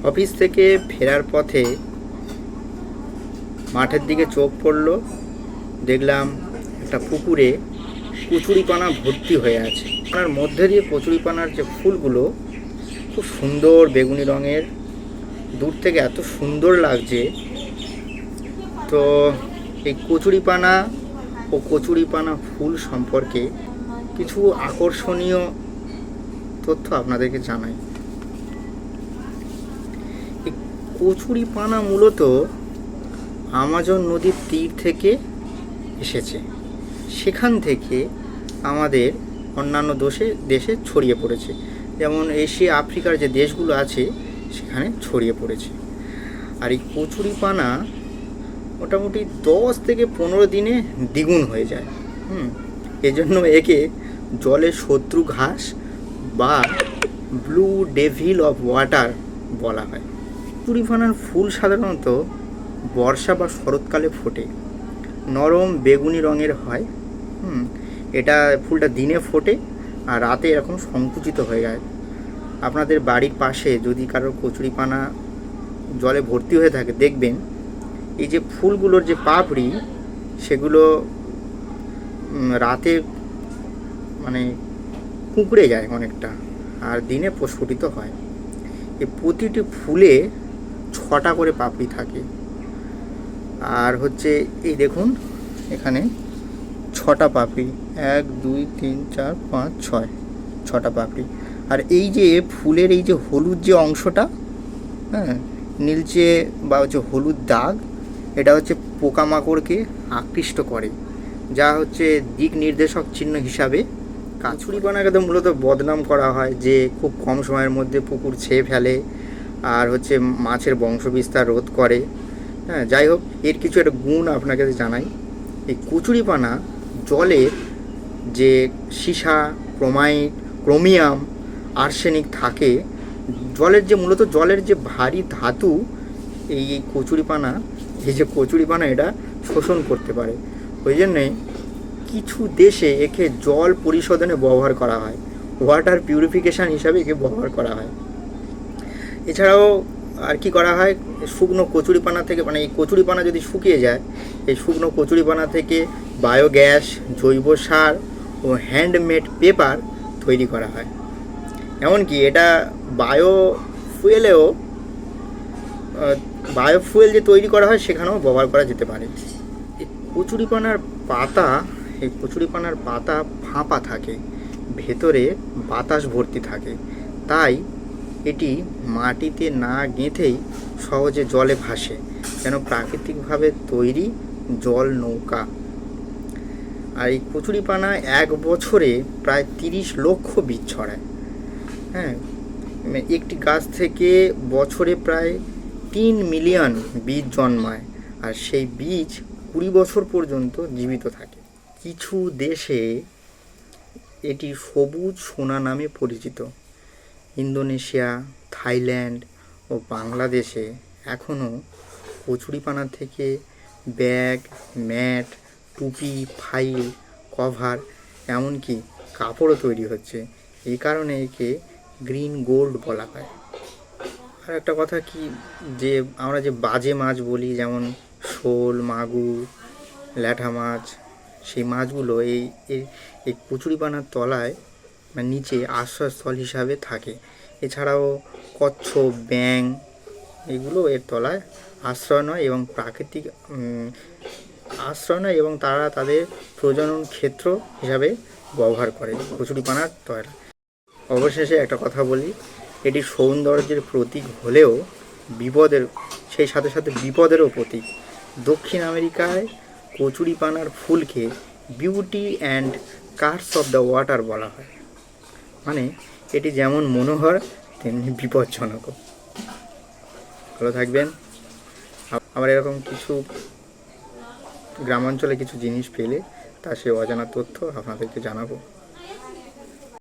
Office থেকে ফেরার পথে মাঠের দিকে চোখ পড়ল, দেখলাম একটা পুকুরে কচুরিপানা ভর্তি হয়ে আছে। তার মধ্যে দিয়ে কচুরিপানার যে ফুলগুলো খুব সুন্দর বেগুনি রঙের, দূর থেকে এত সুন্দর লাগছে। তো এই কচুরিপানা ও কচুরিপানা ফুল সম্পর্কে কিছু আকর্ষণীয় তথ্য আপনাদেরকে জানাই। এই কচুরিপানা মূলত আমাজন নদীর তীর থেকে এসেছে, সেখান থেকে আমাদের অন্যান্য দেশে ছড়িয়ে পড়েছে। যেমন এশিয়া আফ্রিকার যে দেশগুলো আছে সেখানে ছড়িয়ে পড়েছে। আর এই কচুরিপানা মোটামুটি 10 থেকে 15 দিনে দ্বিগুণ হয়ে যায়। এজন্য একে জলের শত্রু ঘাস বা ব্লু ডেভিল অফ ওয়াটার বলা হয়। কচুরিপানার ফুল সাধারণত বর্ষা বা শরৎকালে ফোটে, নরম বেগুনি রঙের হয়। এটা ফুলটা দিনে ফোটে আর রাতে এরকম সংকুচিত হয়ে যায়। আপনাদের বাড়ির পাশে যদি কারোর কচুরিপানা জলে ভর্তি হয়ে থাকে, দেখবেন এই যে ফুলগুলোর যে পাপড়ি সেগুলো রাতে মানে কুঁকড়ে যায় অনেকটা, আর দিনে প্রস্ফুটিত হয়। এই প্রতিটি ফুলে 6টা করে পাপড়ি থাকে। আর হচ্ছে এই দেখুন এখানে 6টা পাপড়ি, 1 2 3 4 5 6, 6টা পাপড়ি। আর এই যে ফুলের এই যে হলুদ যে অংশটা, নীলচে বা হচ্ছে হলুদ দাগ, এটা হচ্ছে পোকামাকড়কে আকৃষ্ট করে, যা হচ্ছে দিক নির্দেশক চিহ্ন হিসাবে। কচুরিপানাকে তো মূলত বদনাম করা হয় যে খুব কম সময়ের মধ্যে পুকুর ছেয়ে ফেলে আর হচ্ছে মাছের বংশবিস্তার রোধ করে। যাই হোক, এর কিছু একটা গুণ আপনাকে জানাই। এই কচুরিপানা জলের যে সীসা, ক্রোমিয়াম, আর্সেনিক থাকে, মূলত জলের যে ভারী ধাতু, এই কচুরিপানা এটা শোষণ করতে পারে। ওই জন্যে কিছু দেশে একে জল পরিশোধনে ব্যবহার করা হয়, ওয়াটার পিউরিফিকেশান হিসাবে একে ব্যবহার করা হয়। এছাড়াও আর কি করা হয়, শুকনো কচুরিপানা থেকে, এই কচুরিপানা যদি শুকিয়ে যায়, এই শুকনো কচুরিপানা থেকে বায়োগ্যাস, জৈব সার ও হ্যান্ডমেড পেপার তৈরি করা হয়। এমনকি এটা বায়োফুয়েল যে তৈরি করা হয় সেখানেও ব্যবহার করা যেতে পারে। এই কচুরিপানার পাতা ফাঁপা থাকে, ভেতরে বাতাস ভর্তি থাকে, তাই এটি মাটিতে না গেঁথেই সহজে জলে ভাসে, যেন প্রাকৃতিকভাবে তৈরি জল নৌকা। আর এই কচুরিপানা 1 বছরে প্রায় 30 লক্ষ বীজ ছড়ায়। একটি গাছ থেকে বছরে প্রায় 3 মিলিয়ন বীজ জন্মায়, আর সেই বীজ 20 বছর পর্যন্ত জীবিত থাকে। কিছু দেশে এটি সবুজ সোনা নামে পরিচিত। ইন্দোনেশিয়া, থাইল্যান্ড ও বাংলাদেশে এখনও কচুরিপানা থেকে ব্যাগ, ম্যাট, টুপি, ফাইল, কভার, এমনকি কাপড়ও তৈরি হচ্ছে। এই কারণে একে গ্রিন গোল্ড বলা হয়। আর একটা কথা কি, যে আমরা যে বাজে মাছ বলি, যেমন শোল, মাগুর, ল্যাঠা মাছ, সেই মাছগুলো এই কচুরিপানার তলায় নিচে আশ্রয়স্থল হিসাবে থাকে। এছাড়াও কচ্ছপ, ব্যাঙ, এগুলো এর তলায় আশ্রয় নয় এবং তারা তাদের প্রজনন ক্ষেত্র হিসাবে ব্যবহার করে কচুরিপানার তলা। অবশেষে একটা কথা বলি, এটি সৌন্দর্যের প্রতীক হলেও সেই সাথে সাথে বিপদেরও প্রতীক। দক্ষিণ আমেরিকায় কচুরিপানার ফুলকে beauty and curse of the water বলা হয়। এটি যেমন মনোহর তেমনি বিপজ্জনকও। ভালো থাকবেন। আবার এরকম কিছু গ্রামাঞ্চলে কিছু জিনিস পেলে সে অজানা তথ্য আপনাদেরকে জানাবো।